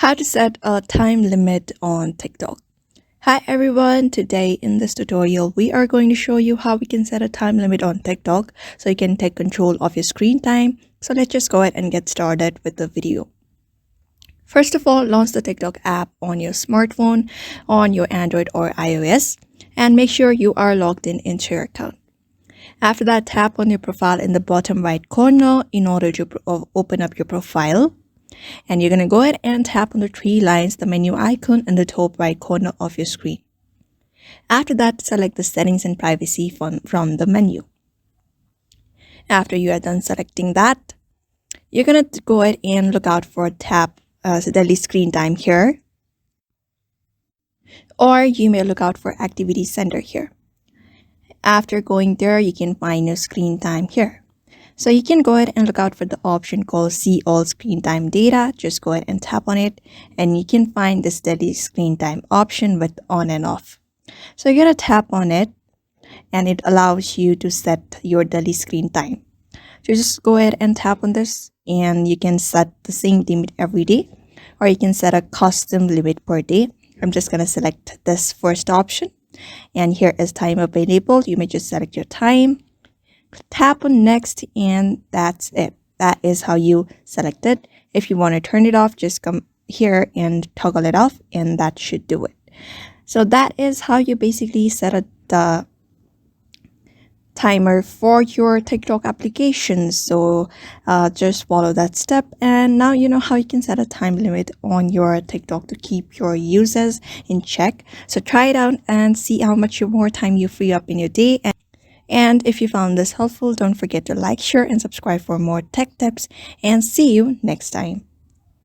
How to set a time limit on TikTok. Hi everyone, today in this tutorial we are going to show you how we can set a time limit on TikTok so you can take control of your screen time. So let's just go ahead and get started with the video. First of all, launch the TikTok app on your smartphone, on your Android or iOS, and make sure you are logged into your account. After that, tap on your profile in the bottom right corner in order to open up your profile. And you're going to go ahead and tap on the three lines, the menu icon in the top right corner of your screen. After that, select the settings and privacy from the menu. After you are done selecting that, you're going to go ahead and look out for tap daily screen time here. Or you may look out for activity center here. After going there, you can find your screen time here. So you can go ahead and look out for the option called see all screen time data. Just go ahead and tap on it and you can find this daily screen time option with on and off. So you're going to tap on it and it allows you to set your daily screen time. So just go ahead and tap on this and you can set the same limit every day or you can set a custom limit per day. I'm just going to select this first option and here is time available. You may just select your time. Tap on next and that's it. That is how you select it. If you want to turn it off, just come here and toggle it off and that should do it. So that is how you basically set the timer for your TikTok application. So just follow that step and now you know how you can set a time limit on your TikTok to keep your users in check. So try it out and see how much more time you free up in your day. And if you found this helpful, don't forget to like, share, and subscribe for more tech tips. And see you next time.